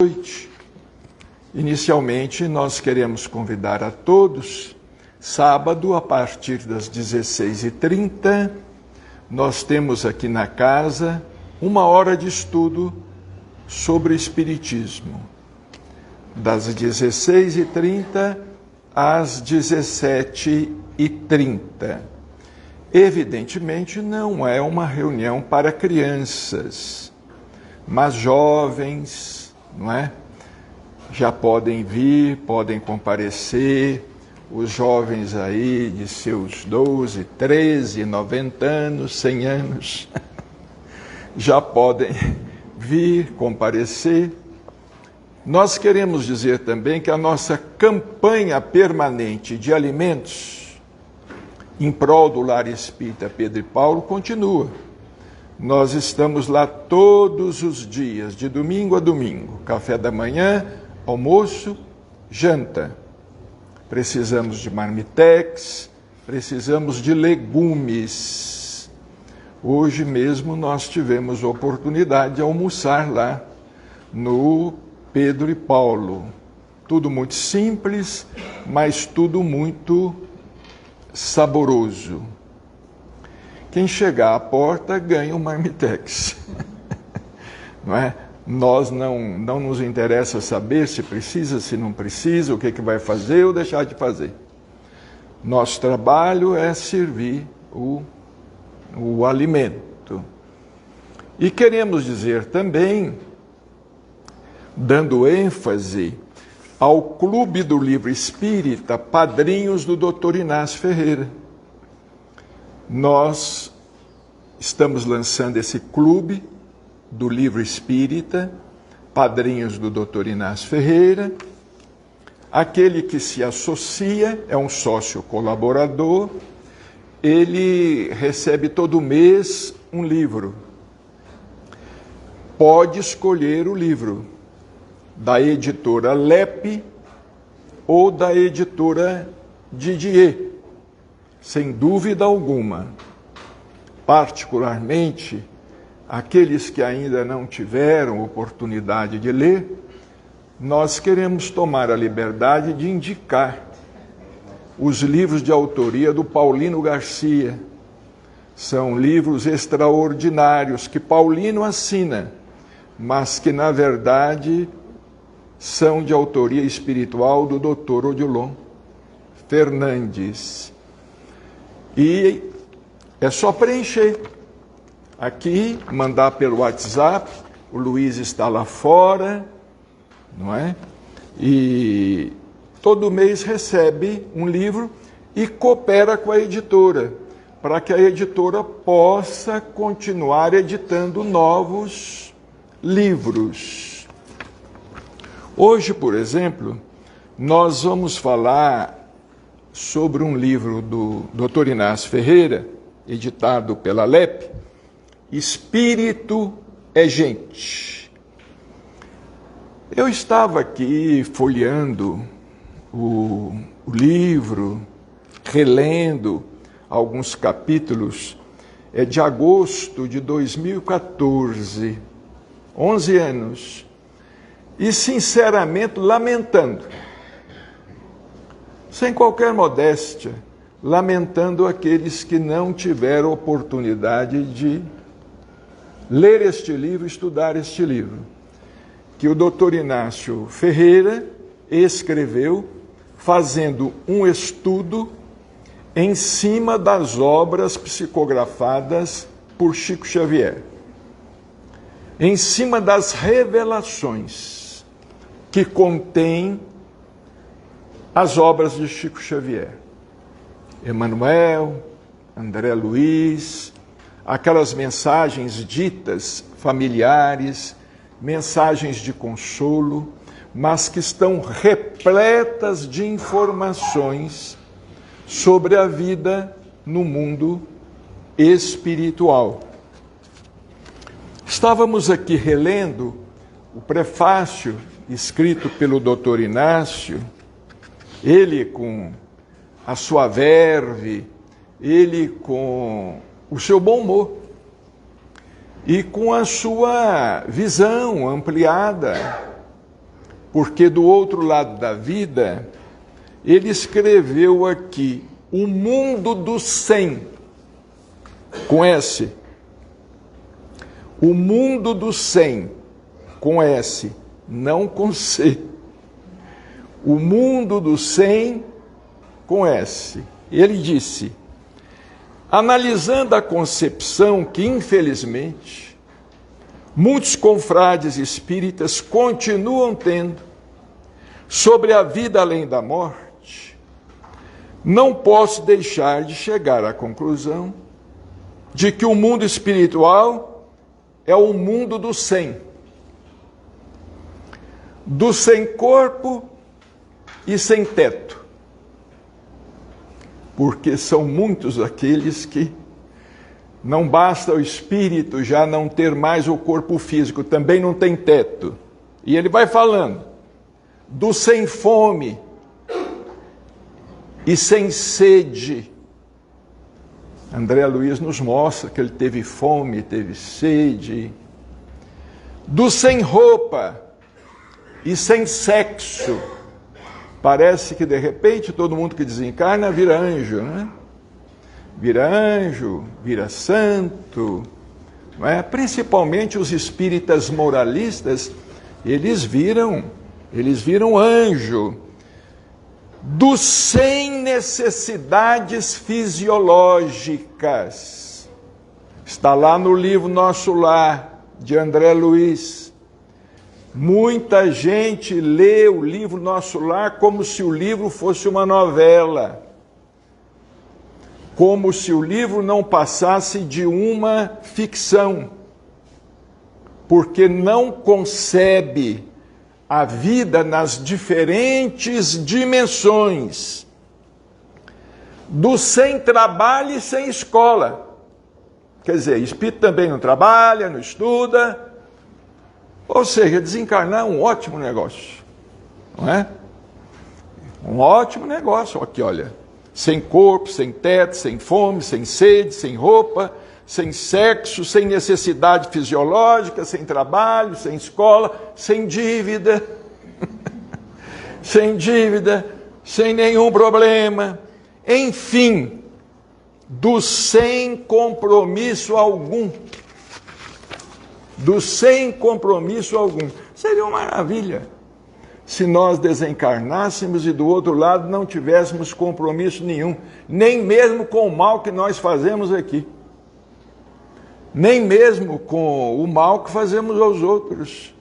noite. Inicialmente, nós queremos convidar a todos, sábado, a partir das 16h30, nós temos aqui na casa uma hora de estudo sobre Espiritismo, das 16h30 às 17h30. Evidentemente, não é uma reunião para crianças, mas jovens, não é? Já podem vir, podem comparecer, os jovens aí de seus 12, 13, 90 anos, 100 anos, já podem vir, comparecer. Nós queremos dizer também que a nossa campanha permanente de alimentos em prol do Lar Espírita Pedro e Paulo continua. Nós estamos lá todos os dias, de domingo a domingo, café da manhã, almoço, janta. Precisamos de marmitex, precisamos de legumes. Hoje mesmo nós tivemos a oportunidade de almoçar lá no Pedro e Paulo. Tudo muito simples, mas tudo muito saboroso. Quem chegar à porta ganha um marmitex. Não é? Nós não nos interessa saber se precisa, se não precisa, o que vai fazer ou deixar de fazer. Nosso trabalho é servir o alimento. E queremos dizer também, dando ênfase ao Clube do Livro Espírita, padrinhos do Dr. Inácio Ferreira. Nós estamos lançando esse clube do Livro Espírita, padrinhos do Dr. Inácio Ferreira. Aquele que se associa é um sócio colaborador, ele recebe todo mês um livro. Pode escolher o livro da editora Lep ou da editora Didier, sem dúvida alguma. Particularmente, aqueles que ainda não tiveram oportunidade de ler, nós queremos tomar a liberdade de indicar os livros de autoria do Paulino Garcia. São livros extraordinários que Paulino assina, mas que, na verdade, são de autoria espiritual do Dr. Odilon Fernandes. E é só preencher aqui, mandar pelo WhatsApp, o Luiz está lá fora, não é? E todo mês recebe um livro e coopera com a editora, para que a editora possa continuar editando novos livros. Hoje, por exemplo, nós vamos falar sobre um livro do Dr. Inácio Ferreira, editado pela Lep, Espírito é Gente. Eu estava aqui folheando o livro, relendo alguns capítulos, de agosto de 2014, 11 anos, e sinceramente lamentando, sem qualquer modéstia, lamentando aqueles que não tiveram oportunidade de ler este livro, estudar este livro, que o Dr. Inácio Ferreira escreveu fazendo um estudo em cima das obras psicografadas por Chico Xavier, em cima das revelações que contém as obras de Chico Xavier. Emmanuel, André Luiz, aquelas mensagens ditas familiares, mensagens de consolo, mas que estão repletas de informações sobre a vida no mundo espiritual. Estávamos aqui relendo o prefácio escrito pelo Dr. Inácio, ele com a sua verve, ele com o seu bom humor e com a sua visão ampliada porque do outro lado da vida, ele escreveu aqui, o mundo do sem, com S. O mundo do sem, com S, não com C. O mundo do sem, com S. Ele disse, analisando a concepção que, infelizmente, muitos confrades espíritas continuam tendo sobre a vida além da morte, não posso deixar de chegar à conclusão de que o mundo espiritual é o mundo do sem corpo e sem teto, porque são muitos aqueles que não basta o espírito já não ter mais o corpo físico, também não tem teto. E ele vai falando do sem fome e sem sede. André Luiz nos mostra que ele teve fome, teve sede. Do sem roupa e sem sexo. Parece que, de repente, todo mundo que desencarna vira anjo, né? Vira anjo, vira santo. Não é? Principalmente os espíritas moralistas, eles viram anjo. Do sem necessidades fisiológicas. Está lá no livro Nosso Lar, de André Luiz. Muita gente lê o livro Nosso Lar como se o livro fosse uma novela. Como se o livro não passasse de uma ficção. Porque não concebe a vida nas diferentes dimensões. Do sem trabalho e sem escola. Quer dizer, espírito também não trabalha, não estuda. Ou seja, desencarnar é um ótimo negócio, não é? Um ótimo negócio. Aqui, olha, sem corpo, sem teto, sem fome, sem sede, sem roupa, sem sexo, sem necessidade fisiológica, sem trabalho, sem escola, sem dívida, sem dívida, sem nenhum problema. Enfim, do sem compromisso algum. Do sem compromisso algum. Seria uma maravilha se nós desencarnássemos e do outro lado não tivéssemos compromisso nenhum, nem mesmo com o mal que nós fazemos aqui, nem mesmo com o mal que fazemos aos outros.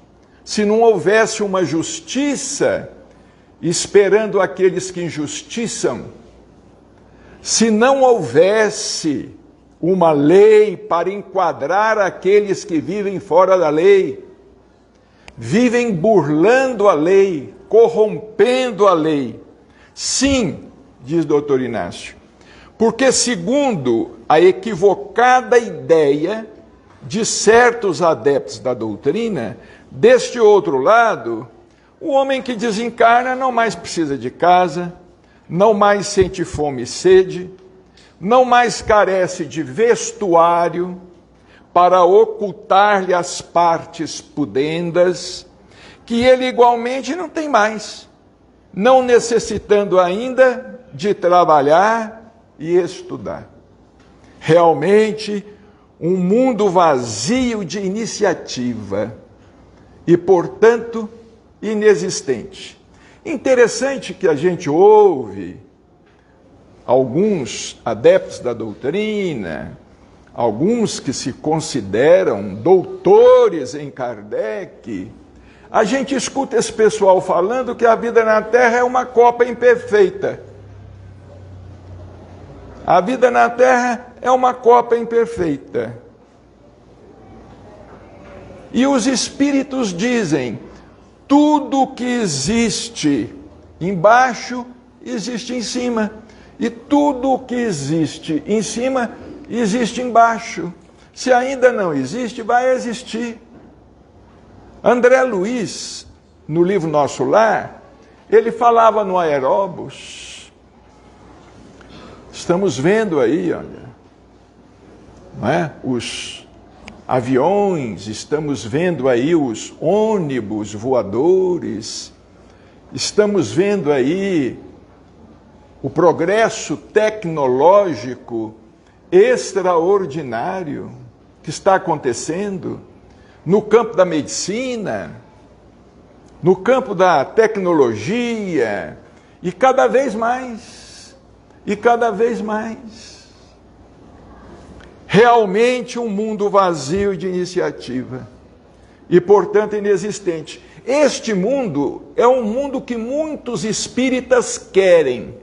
Se não houvesse uma justiça esperando aqueles que injustiçam, se não houvesse uma lei para enquadrar aqueles que vivem fora da lei, vivem burlando a lei, corrompendo a lei. Sim, diz Dr. Inácio, porque segundo a equivocada ideia de certos adeptos da doutrina, deste outro lado, o homem que desencarna não mais precisa de casa, não mais sente fome e sede, não mais carece de vestuário para ocultar-lhe as partes pudendas, que ele igualmente não tem mais, não necessitando ainda de trabalhar e estudar. Realmente, um mundo vazio de iniciativa e, portanto, inexistente. Interessante que a gente ouve alguns adeptos da doutrina, alguns que se consideram doutores em Kardec, a gente escuta esse pessoal falando que a vida na Terra é uma copa imperfeita. A vida na Terra é uma copa imperfeita. E os espíritos dizem, tudo que existe embaixo, existe em cima. E tudo que existe em cima, existe embaixo. Se ainda não existe, vai existir. André Luiz, no livro Nosso Lar, ele falava no Aeróbus. Estamos vendo aí, olha, não é? Os aviões, estamos vendo aí os ônibus voadores, Estamos vendo aí o progresso tecnológico extraordinário que está acontecendo no campo da medicina, no campo da tecnologia, e cada vez mais, realmente um mundo vazio de iniciativa e, portanto, inexistente. Este mundo é um mundo que muitos espíritas querem,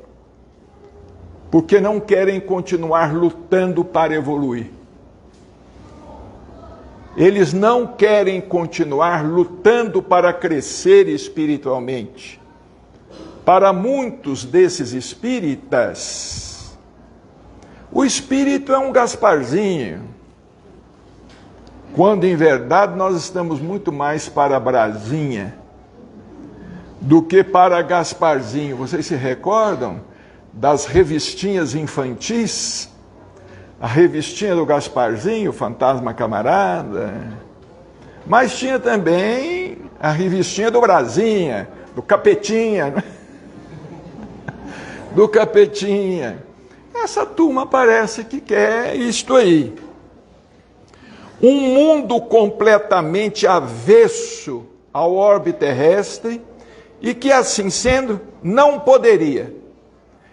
porque não querem continuar lutando para evoluir. Eles não querem continuar lutando para crescer espiritualmente. Para muitos desses espíritas, o espírito é um Gasparzinho, quando em verdade nós estamos muito mais para Brasinha do que para Gasparzinho. Vocês se recordam das revistinhas infantis? A revistinha do Gasparzinho, Fantasma Camarada. Mas tinha também a revistinha do Brasinha, do Capetinha. Do Capetinha. Essa turma parece que quer isto aí. Um mundo completamente avesso ao orbe terrestre e que, assim sendo, não poderia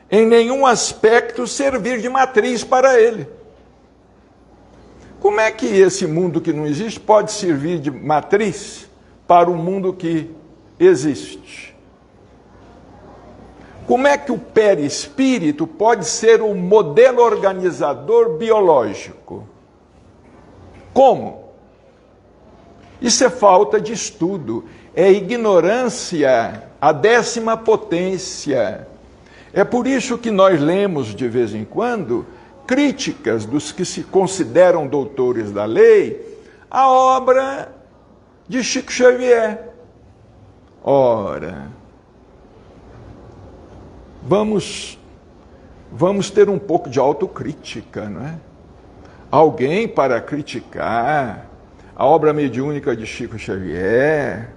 em nenhum aspecto servir de matriz para ele. Como é que esse mundo que não existe pode servir de matriz para um mundo que existe? Como é que o perispírito pode ser um modelo organizador biológico? Como? Isso é falta de estudo, é ignorância, a 10ª potência. É por isso que nós lemos de vez em quando críticas dos que se consideram doutores da lei à obra de Chico Xavier. Ora, vamos ter um pouco de autocrítica, não é? Alguém para criticar a obra mediúnica de Chico Xavier.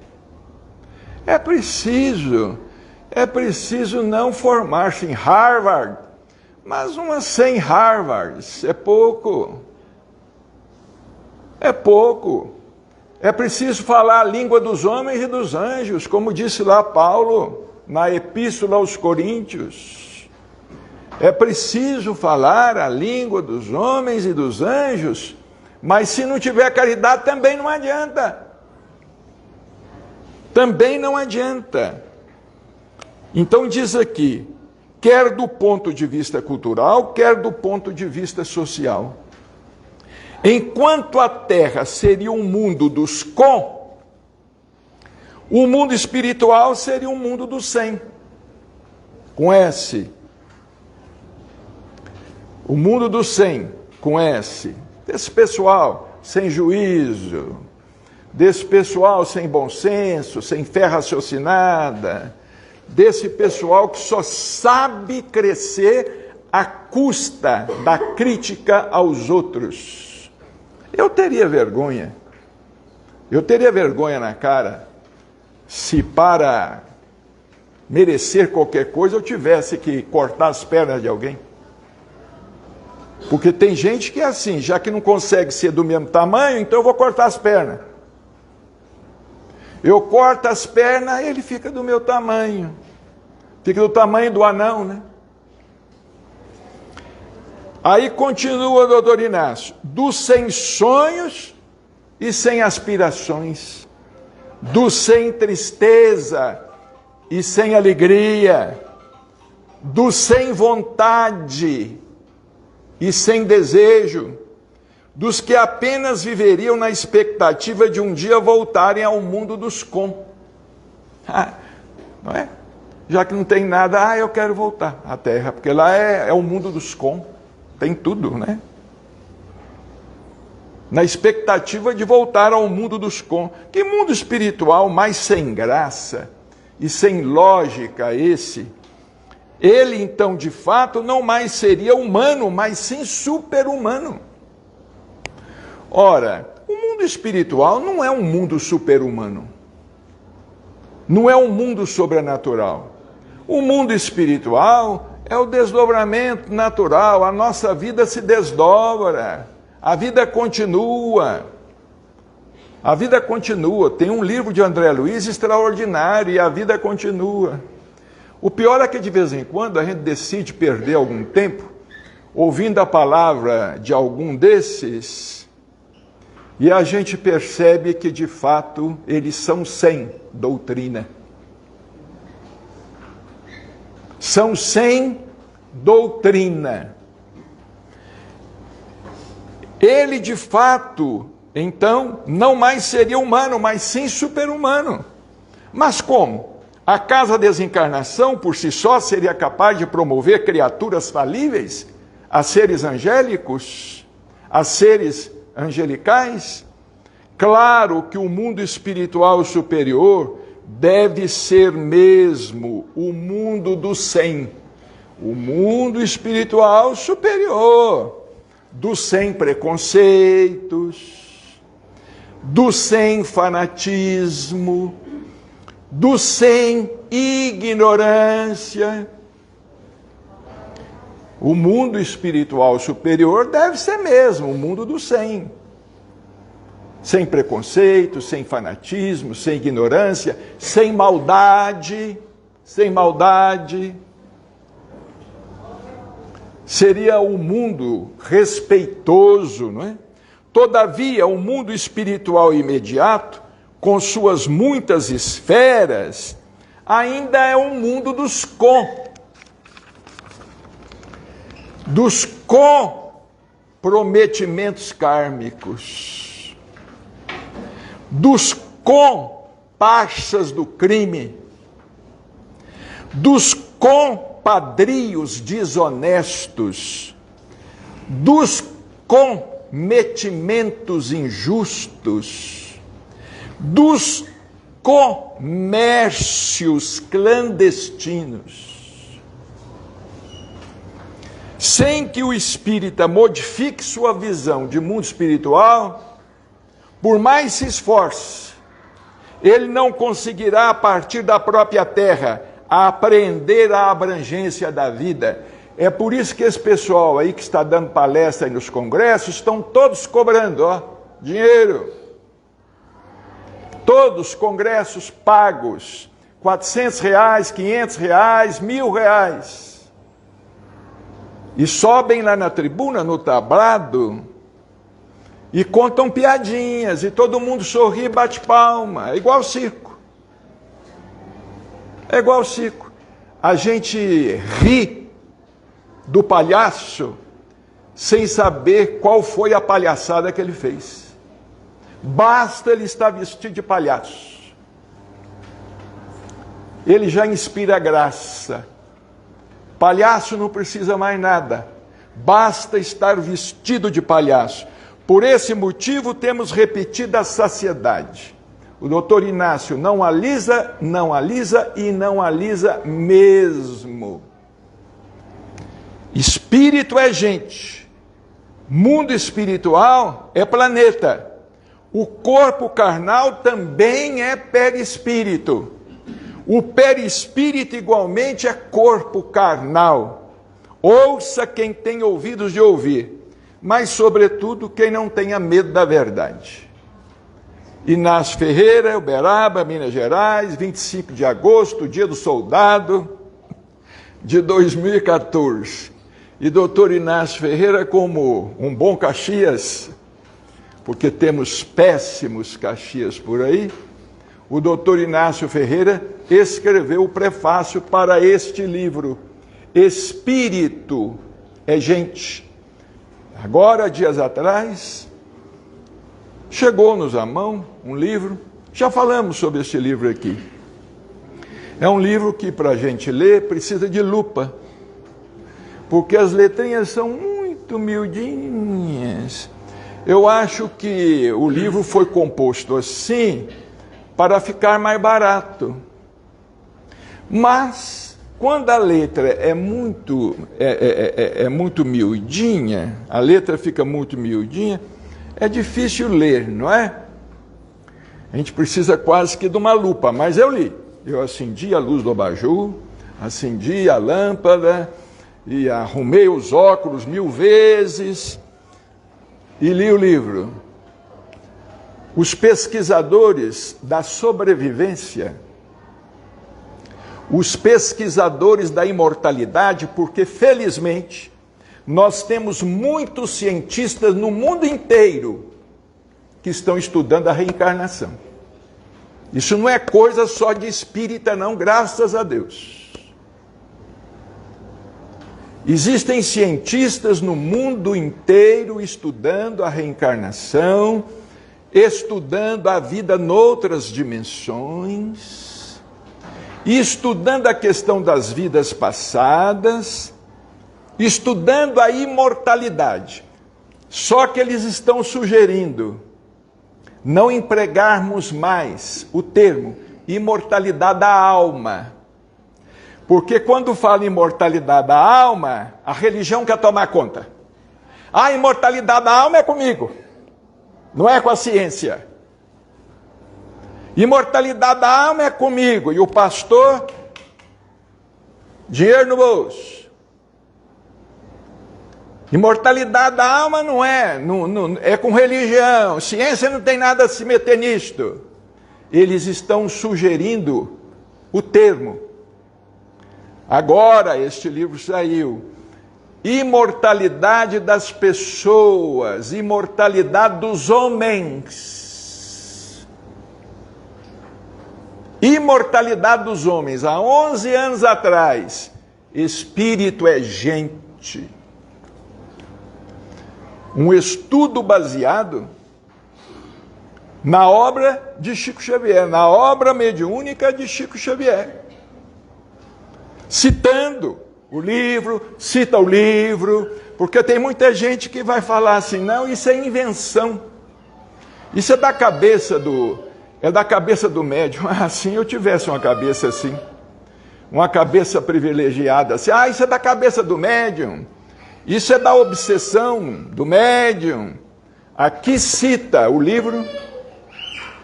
É preciso não formar-se em Harvard, mas umas 100 Harvards é pouco. É pouco. É preciso falar a língua dos homens e dos anjos, como disse lá Paulo na Epístola aos Coríntios. É preciso falar a língua dos homens e dos anjos, mas se não tiver caridade também não adianta. Também não adianta. Então diz aqui, quer do ponto de vista cultural, quer do ponto de vista social. Enquanto a Terra seria um mundo dos com, o mundo espiritual seria um mundo dos sem, com S. O mundo dos sem, com S. Desse pessoal sem juízo, desse pessoal sem bom senso, sem fé raciocinada, desse pessoal que só sabe crescer à custa da crítica aos outros. Eu teria vergonha na cara se para merecer qualquer coisa eu tivesse que cortar as pernas de alguém. Porque tem gente que é assim, já que não consegue ser do mesmo tamanho, então eu vou cortar as pernas. Eu corto as pernas, ele fica do meu tamanho. Fica do tamanho do anão, né? Aí continua o doutor Inácio. Do sem sonhos e sem aspirações. Do sem tristeza e sem alegria. Do sem vontade e sem desejo, dos que apenas viveriam na expectativa de um dia voltarem ao mundo dos com. Não é? Já que não tem nada, eu quero voltar à Terra, porque lá é o mundo dos com, tem tudo, né? Na expectativa de voltar ao mundo dos com. Que mundo espiritual mais sem graça e sem lógica esse? Ele, então, de fato, não mais seria humano, mas sim super-humano. Ora, o mundo espiritual não é um mundo super-humano. Não é um mundo sobrenatural. O mundo espiritual é o desdobramento natural. A nossa vida se desdobra. A vida continua. A vida continua. Tem um livro de André Luiz extraordinário e a vida continua. O pior é que de vez em quando a gente decide perder algum tempo ouvindo a palavra de algum desses e a gente percebe que de fato eles são sem doutrina. São sem doutrina. Ele de fato, então, não mais seria humano, mas sim super-humano. Mas como? A casa desencarnação, por si só, seria capaz de promover criaturas falíveis a seres angélicos, a seres angelicais? Claro que o mundo espiritual superior deve ser mesmo o mundo do sem. O mundo espiritual superior, do sem preconceitos, do sem fanatismo, do sem ignorância. O mundo espiritual superior deve ser mesmo o mundo do sem. Sem preconceito, sem fanatismo, sem ignorância, sem maldade, sem maldade. Seria um mundo respeitoso, não é? Todavia, o mundo espiritual imediato, com suas muitas esferas, ainda é um mundo dos comprometimentos kármicos, dos comparsas do crime, dos compadrios desonestos, dos cometimentos injustos, dos comércios clandestinos. Sem que o espírita modifique sua visão de mundo espiritual, por mais se esforce, ele não conseguirá, a partir da própria terra, apreender a abrangência da vida. É por isso que esse pessoal aí que está dando palestra aí nos congressos, estão todos cobrando, dinheiro. Todos os congressos pagos, R$400, R$500, R$1.000. E sobem lá na tribuna, no tablado, e contam piadinhas, e todo mundo sorri e bate palma. É igual ao circo. É igual ao circo. A gente ri do palhaço sem saber qual foi a palhaçada que ele fez. Basta ele estar vestido de palhaço. Ele já inspira graça. Palhaço não precisa mais nada. Basta estar vestido de palhaço. Por esse motivo temos repetido a saciedade. O doutor Inácio não alisa e não alisa mesmo. Espírito é gente. Mundo espiritual é planeta. O corpo carnal também é perispírito. O perispírito igualmente é corpo carnal. Ouça quem tem ouvidos de ouvir, mas sobretudo quem não tenha medo da verdade. Inácio Ferreira, Uberaba, Minas Gerais, 25 de agosto, dia do soldado de 2014. E doutor Inácio Ferreira, como um bom Caxias, porque temos péssimos Caxias por aí, o doutor Inácio Ferreira escreveu o prefácio para este livro, Espírito é Gente. Agora, dias atrás, chegou-nos à mão um livro, já falamos sobre este livro aqui. É um livro que, para a gente ler, precisa de lupa, porque as letrinhas são muito miudinhas. Eu acho que o livro foi composto assim para ficar mais barato. Mas, quando a letra é muito miudinha, a letra fica muito miudinha, é difícil ler, não é? A gente precisa quase que de uma lupa, mas eu li. eu acendi a luz do abajur, acendi a lâmpada e arrumei os óculos 1000 vezes e li o livro. Os pesquisadores da sobrevivência, os pesquisadores da imortalidade, porque felizmente nós temos muitos cientistas no mundo inteiro que estão estudando a reencarnação. Isso não é coisa só de espírita, não, graças a Deus. Existem cientistas no mundo inteiro estudando a reencarnação, estudando a vida noutras dimensões, estudando a questão das vidas passadas, estudando a imortalidade. Só que eles estão sugerindo não empregarmos mais o termo imortalidade da alma. Porque quando fala imortalidade da alma, a religião quer tomar conta. A imortalidade da alma é comigo, não é com a ciência. Imortalidade da alma é comigo. E o pastor, dinheiro no bolso. Imortalidade da alma não é com religião. Ciência não tem nada a se meter nisto. Eles estão sugerindo o termo. Agora este livro saiu. Imortalidade das pessoas, imortalidade dos homens. Imortalidade dos homens. Há 11 anos atrás, espírito é gente. Um estudo baseado na obra de Chico Xavier, na obra mediúnica de Chico Xavier. Citando o livro, cita o livro, porque tem muita gente que vai falar assim, não, isso é invenção. Isso é da cabeça do médium. Ah, se eu tivesse uma cabeça assim, uma cabeça privilegiada assim, isso é da cabeça do médium. Isso é da obsessão do médium. Aqui cita o livro,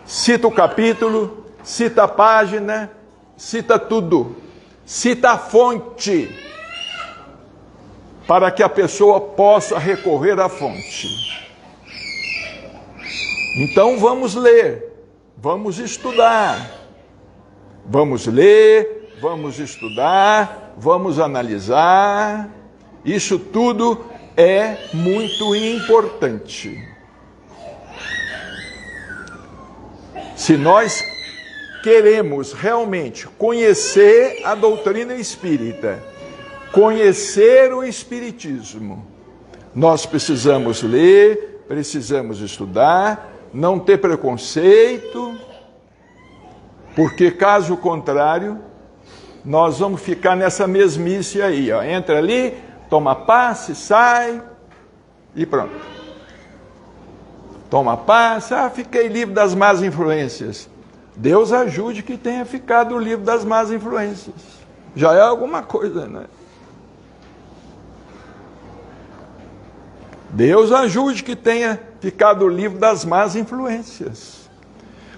cita o capítulo, cita a página, cita tudo. Cita a fonte, para que a pessoa possa recorrer à fonte. Então vamos ler, vamos estudar. Vamos ler, vamos estudar, vamos analisar. Isso tudo é muito importante. Se nós queremos realmente conhecer a doutrina espírita, conhecer o espiritismo, nós precisamos ler, precisamos estudar, não ter preconceito, porque caso contrário, nós vamos ficar nessa mesmice aí, ó. Entra ali, toma passe, sai e pronto. Toma passe, fiquei livre das más influências. Deus ajude que tenha ficado livre das más influências. Já é alguma coisa, né? Deus ajude que tenha ficado livre das más influências.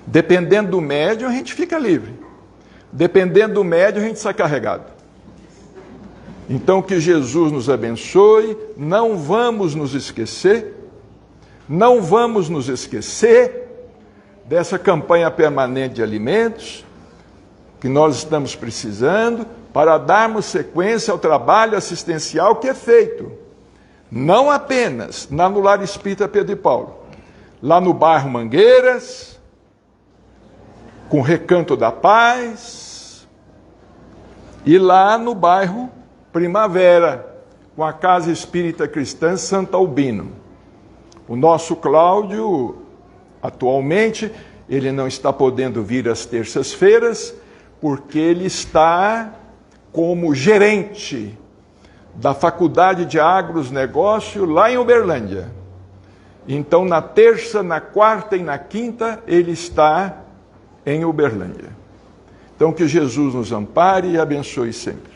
Dependendo do médium, a gente fica livre. Dependendo do médium, a gente sai carregado. Então, que Jesus nos abençoe. Não vamos nos esquecer. Não vamos nos esquecer dessa campanha permanente de alimentos que nós estamos precisando para darmos sequência ao trabalho assistencial que é feito, não apenas no Lar Espírita Pedro e Paulo, lá no bairro Mangueiras, com Recanto da Paz, e lá no bairro Primavera, com a Casa Espírita Cristã Santo Albino. O nosso Cláudio, atualmente, ele não está podendo vir às terças-feiras, porque ele está como gerente da Faculdade de Agronegócio lá em Uberlândia. Então, na terça, na quarta e na quinta, ele está em Uberlândia. Então, que Jesus nos ampare e abençoe sempre.